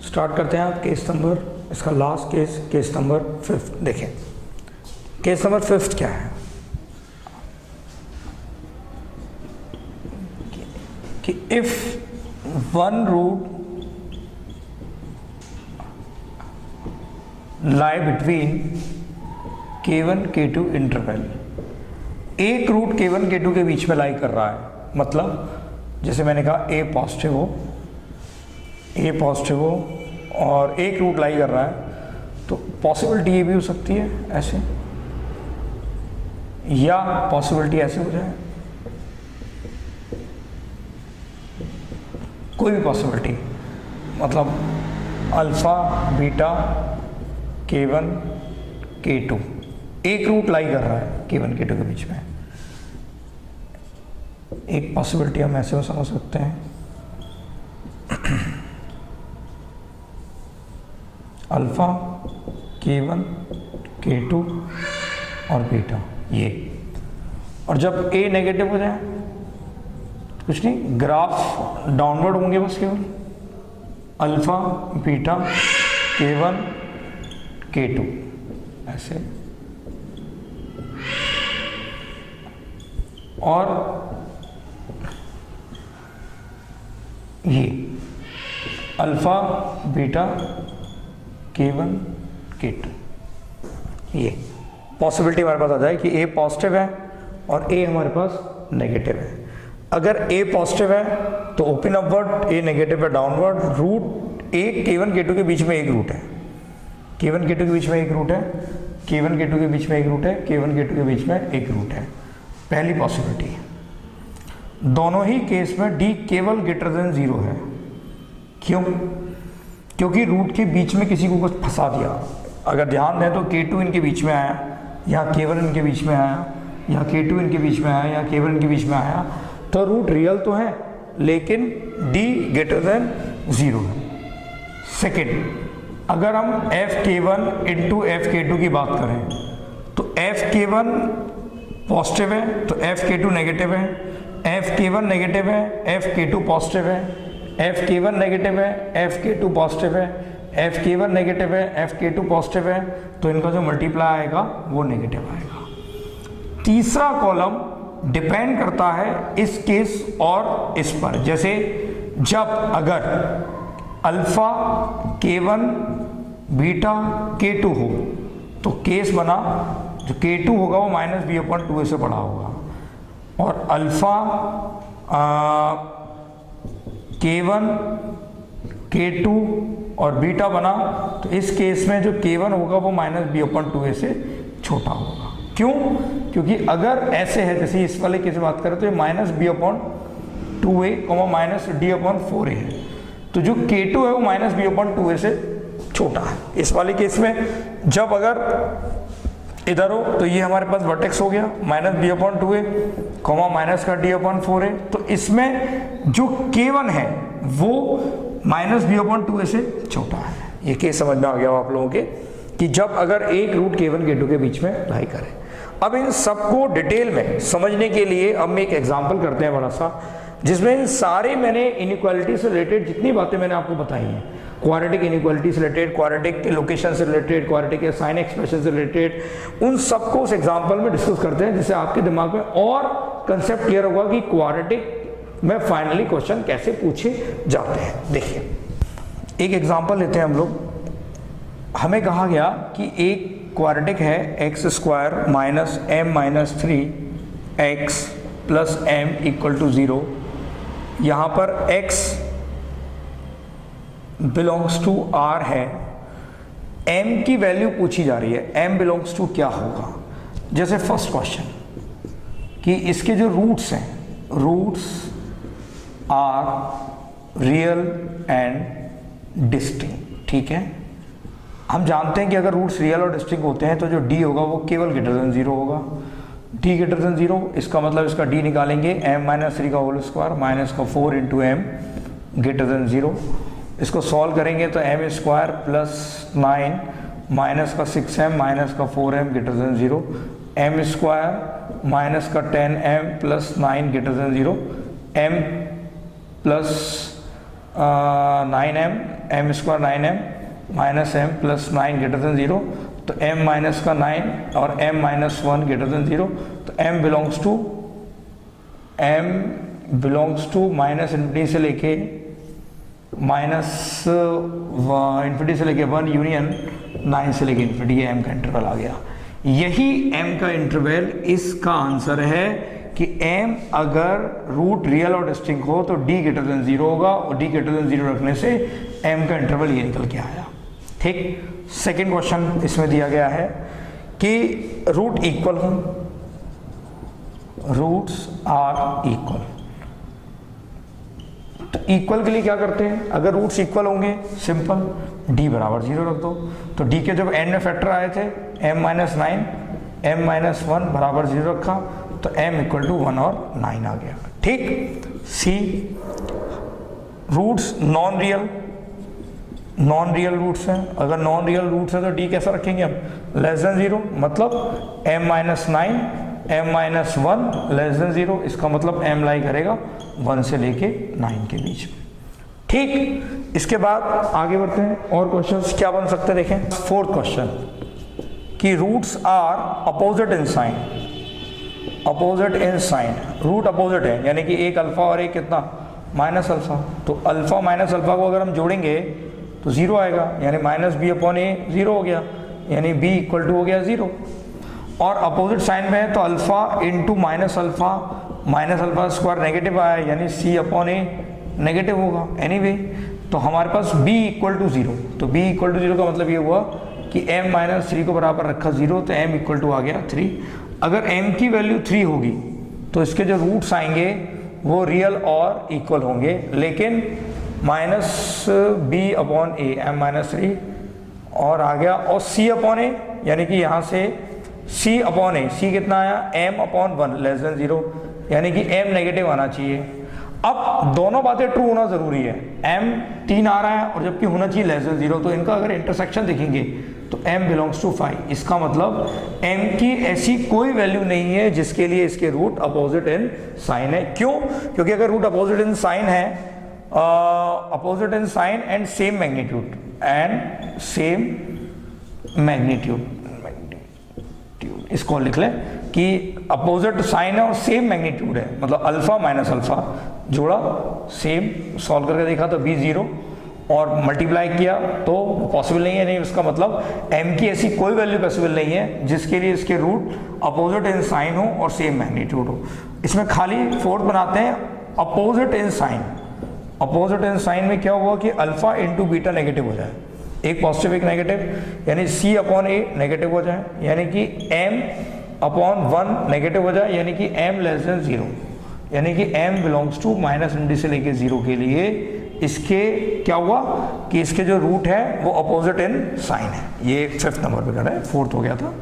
Start करते हैं आप केस नंबर, इसका लास्ट केस नंबर 5। देखें केस नंबर 5 क्या है कि if one root lie between K1 K2 interval, एक रूट K1 K2 के बीच में लाई कर रहा है। मतलब जैसे मैंने कहा A पॉजिटिव हो और एक रूट लाई कर रहा है, तो पॉसिबिलिटी ये भी हो सकती है ऐसे, या पॉसिबिलिटी ऐसे हो जाए, कोई भी पॉसिबिलिटी, मतलब अल्फा बीटा K1 K2, एक रूट लाई कर रहा है K1 K2 के बीच में। एक पॉसिबिलिटी हम ऐसे समझ सकते हैं, अल्फा K1 K2 और बीटा ये, और जब A नेगेटिव हो जाए तो कुछ नहीं, ग्राफ डाउनवर्ड होंगे बस केवल, अल्फा बीटा K1 K2 ऐसे, और ये अल्फा बीटा K1 K2, ये पॉसिबिलिटी हमारे पास आ जाए कि A पॉजिटिव है और A हमारे पास नेगेटिव है। अगर A पॉजिटिव है तो ओपन अपवर्ड, A नेगेटिव है downward, root A K1 K2 के बीच में एक रूट है, K1 K2 के बीच में एक रूट है, K1 K2 के बीच में एक रूट है, K1 K2 के बीच में एक रूट है। पहली पॉसिबिलिटी, दोनों ही केस में D केवल ग्रेटर देन 0 है। क्यों? क्योंकि रूट के बीच में किसी को कुछ फंसा दिया। अगर ध्यान दें तो K2 इनके बीच में आया, या K1 इनके बीच में आया, या K2 इनके बीच में आया, या K1 इनके बीच में आया, तो रूट रियल तो है लेकिन D ग्रेटर देन 0 है। सेकेंड, अगर हम FK1 इंटू FK2 की बात करें तो FK1 पॉजिटिव है तो FK2 नेगेटिव है, FK1 नेगेटिव है, FK2 पॉजिटिव है, FK1 नेगेटिव है, FK2 पॉजिटिव है, FK1 नेगेटिव है, FK2 पॉजिटिव है, तो इनका जो मल्टीप्लाई आएगा वो नेगेटिव आएगा। तीसरा कॉलम डिपेंड करता है इस केस और इस पर। जैसे जब अगर अल्फा K1 बीटा K2 हो तो केस बना, जो K2 होगा वो -b/2a से बड़ा होगा, और अल्फा K1 K2 और बीटा बना तो इस केस में जो K1 होगा वो -b/2a से छोटा होगा। क्यों? क्योंकि अगर ऐसे है, जैसे इस वाले केस बात करें तो ये -b/2a -d/4a है, तो जो K2 है वो -b/2a से छोटा है। इस वाले केस में जब अगर इधर हो तो ये हमारे पास वर्टेक्स हो गया -b/2a माइनस का d/4a, तो इसमें जो K1 है वो -b/2a से छोटा है। ये केस समझ में आ गया आप लोगों के कि जब अगर एक रूट K1 K2 के बीच में लाई करे। अब इन सबको डिटेल में समझने के लिए हम एक एग्जांपल करते हैं बड़ा सा, जिसमें इन सारे मैंने इनइक्वालिटी से रिलेटेड जितनी बातें मैंने आपको बताई हैं, क्वाड्रेटिक इनइक्वालिटी से रिलेटेड, क्वाड्रेटिक के लोकेशन से रिलेटेड, क्वाड्रेटिक के साइन एक्सप्रेशन से रिलेटेड, उन सबको उस एग्जांपल में डिस्कस करते हैं, जिससे आपके दिमाग में और कंसेप्ट क्लियर होगा कि क्वाड्रेटिक में फाइनली क्वेश्चन कैसे पूछे जाते हैं। देखिए एक एग्जांपल लेते हैं हम लोग। हमें कहा गया कि एक क्वाड्रेटिक है x² minus m - 3x plus m = 0। यहाँ पर x बिलोंग्स टू R है, m की वैल्यू पूछी जा रही है, m बिलोंग्स टू क्या होगा। जैसे फर्स्ट क्वेश्चन कि इसके जो रूट्स हैं, roots are real and distinct, ठीक है। हम जानते हैं कि अगर रूट्स रियल और डिस्टिंक्ट होते हैं तो जो d होगा वो केवल ग्रेटर देन 0 होगा। d ग्रेटर देन 0, इसका मतलब इसका d निकालेंगे m - 3 का होल स्क्वायर माइनस का 4 इंटू m ग्रेटर देन 0। इसको सॉल्व करेंगे तो m² प्लस 9 माइनस का 6m माइनस का 4m greater than 0, m² minus का 10m plus 9 greater than 0, m plus 9m m square 9m minus m plus 9 greater than 0, तो m minus का 9 और m minus 1 greater than 0, तो m belongs to minus infinity से लेके minus infinity से लेके 1 union 9 से लेके इन्फिनिटी, ये m का इंटरवल आ गया। यही m का इंटरवल इसका आंसर है कि m अगर रूट रियल और डिस्टिंक्ट हो तो d ग्रेटर देन 0 होगा, और d ग्रेटर देन 0 रखने से m का इंटरवल ये निकल के आया। ठीक, सेकंड क्वेश्चन इसमें दिया गया है कि रूट इक्वल हो, रूट्स आर इक्वल, तो इक्वल के लिए क्या करते हैं, अगर रूट्स इक्वल होंगे सिंपल d बराबर 0 रख दो। तो d के जब n में फैक्टर आए थे m माइनस 9 m माइनस 1 बराबर 0 रखा, तो m इक्वल टू 1 और 9 आ गया। ठीक, C roots non real roots हैं, अगर नॉन रियल रूट्स है तो d कैसा रखेंगे हम, लेस देन 0, मतलब m minus 9 m minus 1 less than 0, इसका मतलब m लाई करेगा 1 से लेके 9 के बीच में। ठीक, इसके बाद आगे बढ़ते हैं, और क्वेश्चंस क्या बन सकते हैं देखें। फोर्थ क्वेश्चन कि roots are opposite in sign, opposite in sign, root opposite है, यानी कि एक अल्फा और एक कितना माइनस अल्फा, तो अल्फा माइनस अल्फा को अगर हम जोड़ेंगे तो 0 आएगा, यानी माइनस बी अपॉन ए 0 हो गया, यानी b इक्वल टू हो गया 0। और अपोजिट साइन में है तो alpha into minus alpha square negative आया, यानी c अपॉन ए नेगेटिव होगा एनीवे। तो हमारे पास b इक्वल टू 0, तो b इक्वल टू 0 का मतलब ये हुआ कि m माइनस 3 को बराबर रखा 0, तो m इक्वल टू आ गया 3। अगर m की वैल्यू 3 होगी तो इसके जो रूट्स आएंगे वो रियल और इक्वल होंगे, लेकिन माइनस बी अपॉन ए m माइनस 3 और आ गया, और c अपॉन ए, यानी कि यहाँ से c अपॉन ए, c कितना आया m अपॉन 1 लेस देन 0, यानी कि m नेगेटिव आना चाहिए। अब दोनों बातें ट्रू होना जरूरी है, m 3 आ रहा है और जबकि होना चाहिए लेस देन 0, तो इनका अगर इंटरसेक्शन देखेंगे तो m बिलोंग्स टू 5, इसका मतलब m की ऐसी कोई वैल्यू नहीं है जिसके लिए इसके रूट अपोजिट इन साइन है। क्यों? क्योंकि अगर रूट अपोजिट इन साइन है, opposite in sign and same magnitude, इसको लिख ले कि अपोजिट साइन है और सेम मैग्नीट्यूड है, मतलब अल्फा माइनस अल्फा जोड़ा, सेम सॉल्व करके देखा तो b 0 और मल्टीप्लाई किया तो पॉसिबल नहीं है, नहीं उसका मतलब m की ऐसी कोई वैल्यू पॉसिबल नहीं है जिसके लिए इसके रूट अपोजिट इन साइन हो और सेम मैग्नीट्यूड हो। इसमें खाली फोर्थ बनाते हैं opposite in sign. Opposite in sign में क्या हुआ कि अल्फा इंटू बीटा नेगेटिव हो जाए, एक पॉजिटिव एक नेगेटिव, यानी c अपॉन ए नेगेटिव हो जाए, यानी कि m अपॉन 1 नेगेटिव हो जाए, यानी कि m लेस देन 0, यानी कि m belongs to minus infinity से लेके 0 के लिए इसके क्या हुआ कि इसके जो रूट है वो अपोजिट इन साइन है। ये 5th नंबर पे कर रहा है, 4th हो गया था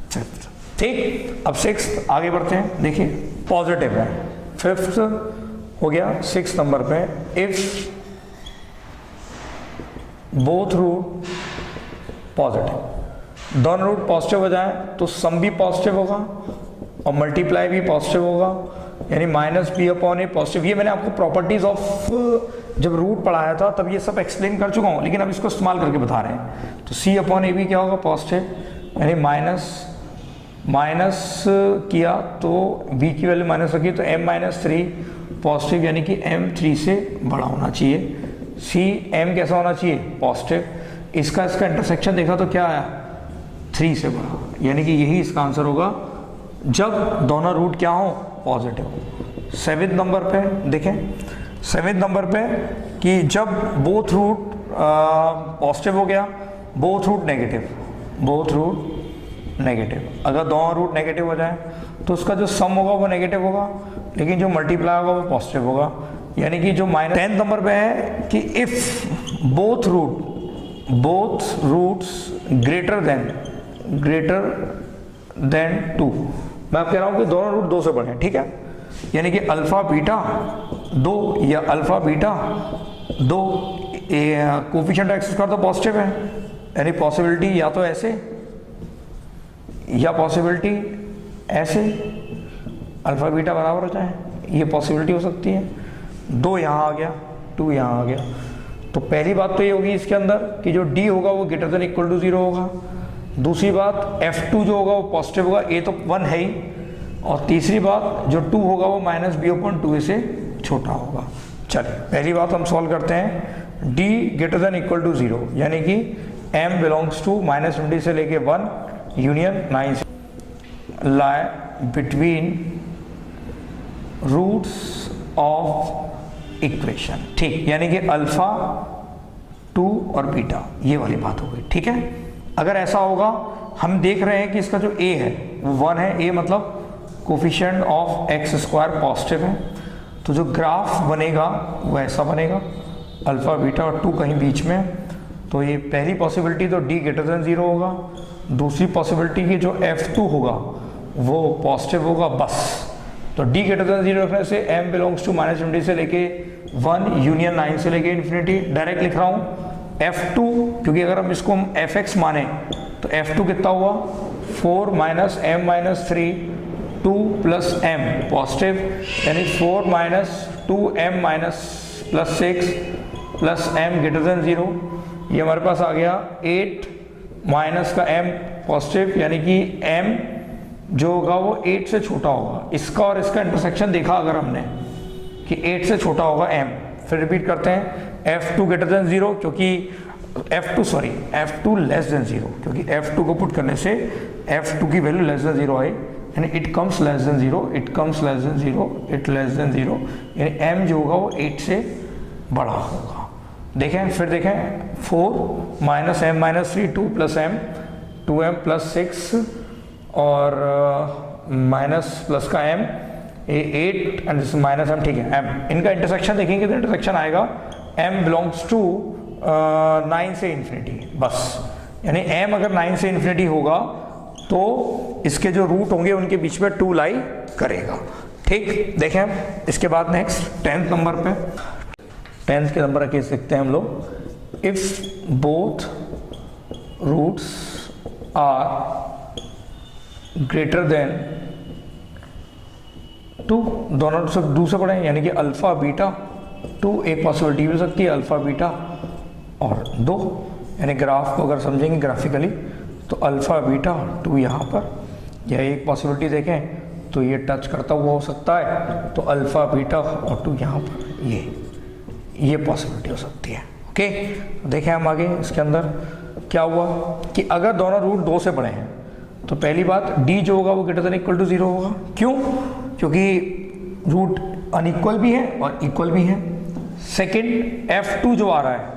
5th। ठीक, अब 6th आगे बढ़ते हैं। देखिए पॉजिटिव है, 5th हो गया, 6th नंबर पे इफ बोथ रूट पॉजिटिव, दोनों रूट पॉजिटिव हो जाए तो सम भी पॉजिटिव होगा और मल्टीप्लाई भी पॉजिटिव होगा, यानी माइनस बी अपॉन ए पॉजिटिव। ये मैंने आपको प्रॉपर्टीज ऑफ जब रूट पढ़ाया था तब ये सब एक्सप्लेन कर चुका हूँ, लेकिन अब इसको इस्तेमाल करके बता रहे हैं। तो सी अपॉन ए भी क्या होगा पॉजिटिव, यानी माइनस किया तो b की वैल्यू माइनस रखी तो m माइनस 3 पॉजिटिव, यानी कि m 3 से बड़ा होना चाहिए। c m कैसा होना चाहिए पॉजिटिव, इसका इंटरसेक्शन देखा तो क्या आया 3 से बड़ा, यानी कि यही इसका आंसर होगा जब दोनों रूट क्या हो पॉजिटिव। 7th नंबर पे देखें, 7th नंबर पे कि जब बोथ रूट पॉजिटिव हो गया, बोथ रूट नेगेटिव, अगर दोनों रूट नेगेटिव हो जाए तो उसका जो सम होगा वो नेगेटिव होगा, लेकिन जो मल्टीप्लाई होगा वो पॉजिटिव होगा, यानी कि जो माइनस 10th नंबर पे है कि if both roots greater than 2, मैं आप कह रहा हूँ कि दोनों रूट 2 से बड़े हैं, ठीक है, यानी कि अल्फा बीटा 2 या alpha beta 2, coefficient x square तो पॉजिटिव है, यानी पॉसिबिलिटी या तो ऐसे या पॉसिबिलिटी ऐसे अल्फा बीटा बराबर हो जाए, ये पॉसिबिलिटी हो सकती है। 2 यहाँ आ गया, 2 यहाँ आ गया। तो पहली बात तो ये होगी इसके अंदर कि जो d होगा वो ग्रेटर देन इक्वल टू 0 होगा। दूसरी बात F2 जो होगा वो पॉजिटिव होगा, a तो 1 है ही, और तीसरी बात जो 2 होगा वो माइनस बी अपॉन 2a से छोटा होगा। चलिए पहली बात हम सॉल्व करते हैं, d greater than equal to 0 यानी कि m बिलोंग्स टू -20 से लेके 1 यूनियन 9 से lie between roots of equation, ठीक, यानी कि अल्फा 2 और बीटा, ये वाली बात हो गई। ठीक है, अगर ऐसा होगा, हम देख रहे हैं कि इसका जो a है वो 1 है, a मतलब coefficient of x square positive है, तो जो ग्राफ बनेगा वो ऐसा बनेगा, अल्फा बीटा और 2 कहीं बीच में। तो ये पहली पॉसिबिलिटी तो d ग्रेटर देन 0 होगा। दूसरी पॉसिबिलिटी की जो F2 होगा वो पॉजिटिव होगा बस। तो d ग्रेटर देन 0 रखने से m बिलोंग्स टू -20 से लेके 1 यूनियन 9 से लेके इन्फिनिटी, डायरेक्ट लिख रहा हूँ F2, क्योंकि अगर हम इसको fx माने तो F2 कितना हुआ 4 minus m minus 3 2 plus m positive, यानी 4 minus 2m minus plus 6 plus m greater than 0, ये हमारे पास आ गया 8 माइनस का m पॉजिटिव, यानी कि m जो होगा वो 8 से छोटा होगा। इसका और इसका इंटरसेक्शन देखा अगर हमने कि 8 से छोटा होगा m, फिर रिपीट करते हैं F2 ग्रेटर देन 0, क्योंकि F2 लेस देन 0, क्योंकि F2 को पुट करने से F2 की वैल्यू लेस देन 0 आई, यानी it comes less than 0, it comes less than 0, it less than 0, यानी m जो होगा वो 8 से बड़ा होगा। देखें, फिर देखें 4 minus m minus 3 2 plus m 2m plus 6 और माइनस प्लस का m 8 and this minus m, ठीक है। m इनका इंटरसेक्शन देखेंगे तो इंटरसेक्शन आएगा m बिलोंग्स टू 9 से इन्फिनिटी बस, यानी m अगर 9 से इन्फिनिटी होगा तो इसके जो रूट होंगे उनके बीच में 2 लाई करेगा। ठीक, देखें इसके बाद नेक्स्ट 10th नंबर पे, 10th के नंबर कैसे लिखते हैं हम लोग, if both roots are greater than 2, दोनों से 2 से बड़े हैं, यानी कि अल्फा बीटा 2 एक पॉसिबिलिटी हो सकती है, अल्फा बीटा और 2, यानी ग्राफ को अगर समझेंगे ग्राफिकली तो अल्फा बीटा 2 यहाँ पर, या एक पॉसिबिलिटी देखें तो ये टच करता हुआ हो सकता है, तो अल्फा बीटा और 2 यहाँ पर, ये पॉसिबिलिटी हो सकती है। ओके, देखें हम आगे इसके अंदर क्या हुआ कि अगर दोनों रूट 2 से बड़े हैं तो पहली बात d जो होगा वो ग्रेटर देन इक्वल टू 0 होगा। क्यों? क्योंकि रूट अनइक्वल भी है और इक्वल भी है। सेकंड, F2 जो आ रहा है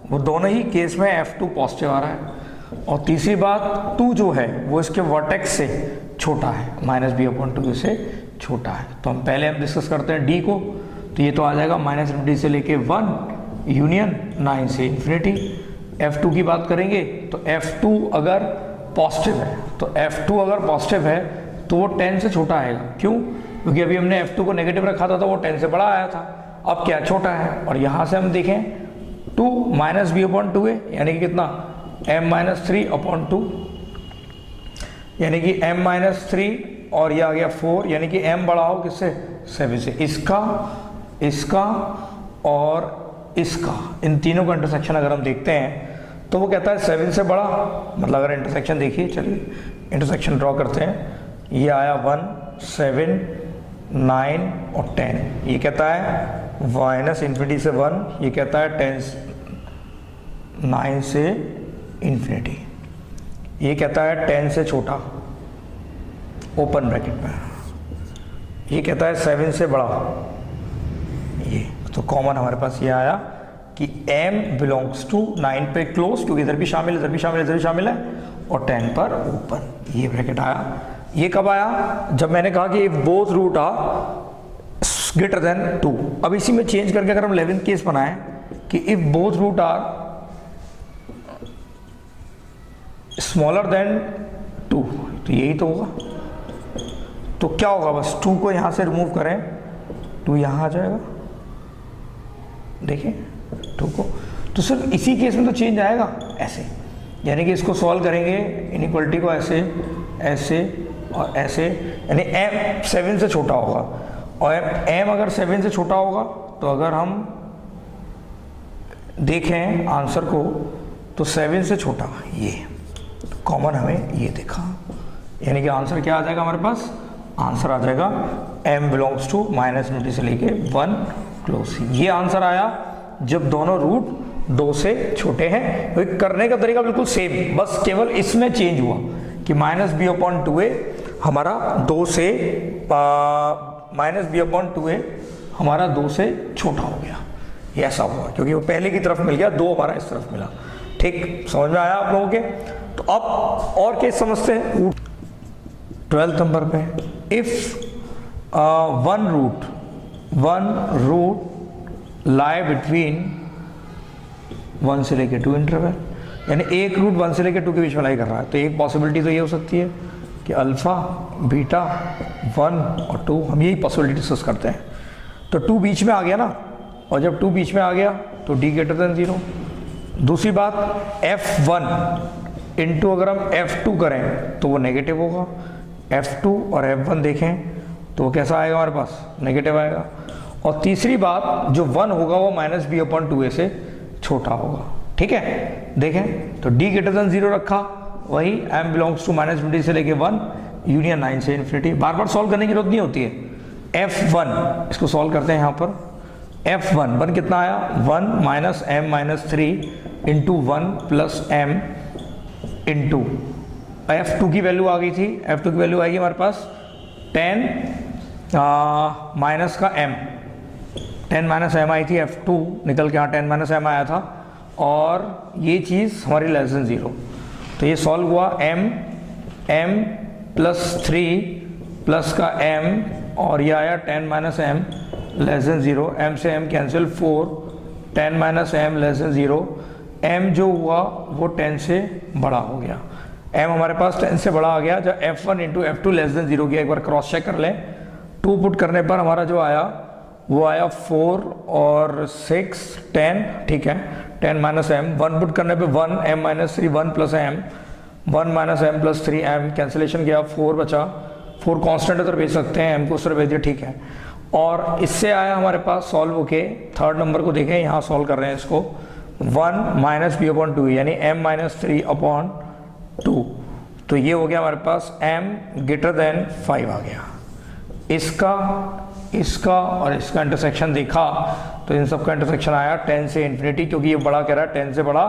वो दोनों ही केस में F2 पॉजिटिव आ रहा है, और तीसरी बात 2 जो है वो इसके वर्टेक्स से छोटा है, माइनस बी अपॉन 2 से छोटा है। तो हम पहले डिस्कस करते हैं d को, तो ये तो आ जाएगा -20 से लेके 1 यूनियन 9 से इन्फिनिटी। F2 की बात करेंगे तो F2 अगर पॉजिटिव है, तो F2 अगर पॉजिटिव है तो वो 10 से छोटा आएगा। क्यों? क्योंकि अभी हमने F2 को नेगेटिव रखा था तो वो 10 से बड़ा आया था, अब क्या छोटा है। और यहाँ से हम देखें 2 माइनस बी अपॉन 2 है, यानी कि कितना m माइनस 3 अपॉन 2, यानी कि m माइनस 3 और ये आ गया 4, यानी कि m बड़ा हो किससे, 7 से। इसका और इसका, इन तीनों का इंटरसेक्शन अगर हम देखते हैं तो वो कहता है 7 से बड़ा, मतलब अगर इंटरसेक्शन देखिए, चलिए इंटरसेक्शन ड्रॉ करते हैं। ये आया 1 7 9 और 10, ये कहता है माइनस इन्फिनिटी से 1, ये कहता है 10 9 से इन्फिनिटी, ये कहता है 10 से छोटा ओपन ब्रैकेट में, ये कहता है 7 से बड़ा। ये तो कॉमन हमारे पास ये आया कि m बिलोंग्स टू 9 पे क्लोज, क्योंकि इधर भी शामिल, इधर भी शामिल, इधर भी शामिल है, और 10 पर ओपन, ये ब्रैकेट आया। ये कब आया? जब मैंने कहा कि if both root are greater than 2। अब इसी में चेंज करके अगर हम 11th केस बनाएं कि if both root are smaller than 2, तो यही तो होगा। तो क्या होगा, बस 2 को यहाँ से रिमूव करें, 2 यहाँ आ जाएगा, देखिए 2 को, तो सिर्फ इसी केस में तो चेंज आएगा ऐसे, यानी कि इसको सॉल्व करेंगे इनइक्वालिटी को ऐसे ऐसे और ऐसे, यानी m 7 से छोटा होगा, और m अगर 7 से छोटा होगा तो अगर हम देखें आंसर को तो 7 से छोटा ये कॉमन हमें ये दिखा, यानी कि आंसर क्या आ जाएगा हमारे पास, आंसर आ जाएगा m बिलोंग्स टू -∞ से लेके 1 क्लोज। ये आंसर आया जब दोनों रूट 2 से छोटे हैं। तो करने का तरीका बिल्कुल सेम, बस केवल इसमें चेंज हुआ कि -b/2a हमारा 2 से -b/2a हमारा 2 से छोटा हो गया, ये ऐसा हुआ क्योंकि वो पहले की तरफ मिल गया, 2 हमारा इस तरफ मिला। ठीक, समझ में आया आप लोगों के? तो अब और केस समझते हैं 12th नंबर पे। If one root lie between 1 से लेके 2 इंटरवल, यानी एक रूट 1 से लेके 2 के बीच में लाई कर रहा है, तो एक पॉसिबिलिटी तो ये हो सकती है कि अल्फा बीटा 1 और 2, हम यही पॉसिबिलिटी डिस्कस करते हैं। तो 2 बीच में आ गया ना, और जब 2 बीच में आ गया तो d ग्रेटर देन 0। दूसरी बात f1 इंटू अगर हम f2 करें तो वो नेगेटिव होगा, f2 और f1 देखें तो वो कैसा आएगा हमारे पास, नेगेटिव आएगा। और तीसरी बात जो 1 होगा वो -b/2a से छोटा होगा। ठीक है, देखें तो d ग्रेटर देन 0 रखा, वही m बिलोंग्स टू -∞ से लेके 1 यूनियन 9 से इन्फिनिटी। बार बार सॉल्व करने की जरूरत नहीं होती है। f1 इसको सॉल्व करते हैं यहाँ पर, f1 कितना आया, 1 - m - 3 into 1 plus m into f2 की वैल्यू आ गई थी, f2 की वैल्यू आएगी हमारे पास 10 माइनस का m, 10 - m आई थी, f2 निकल के यहाँ 10 - m आया था, और ये चीज़ हमारी लेस देन 0। तो ये सॉल्व हुआ, m प्लस 3 प्लस का m, और ये आया 10 - m लेस देन 0, m से m cancel 4, 10 - m less than 0, m जो हुआ वो 10 से बड़ा हो गया, m हमारे पास 10 से बड़ा आ गया। जब f1 into f2 less than 0 किया, एक बार क्रॉस चेक कर लें, 2 पुट करने पर हमारा जो आया वो आया 4 और 6 10, ठीक है, 10 - m, 1 पुट करने पे 1 m - 3 1 plus m, 1 - m plus 3 m, cancellation किया 4 बचा, 4 कांस्टेंट उधर भेज सकते हैं, m को उस तरह भेज दिया, ठीक है। और इससे आया हमारे पास सॉल्व होके 3rd नंबर को देखें, यहाँ सॉल्व कर रहे हैं इसको, 1 - b/2 यानी m - 3/2, तो ये हो गया हमारे पास m ग्रेटर देन 5 आ गया। इसका और इसका इंटरसेक्शन देखा तो इन सब का इंटरसेक्शन आया 10 से इन्फिनिटी, क्योंकि ये बड़ा कह रहा है 10 से बड़ा,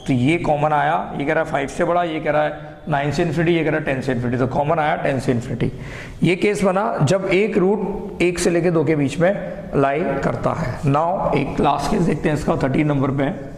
तो ये कॉमन आया, ये कह रहा है 5 से बड़ा, ये कह रहा है 9 से इन्फिनिटी, ये कह रहा है 10 से इन्फिनिटी, तो कॉमन आया 10 से इन्फिनिटी। ये केस बना जब एक रूट 1 से लेके 2 के बीच में लाई करता है। नाउ एक लास्ट केस देखते हैं इसका, 13 नंबर पे है।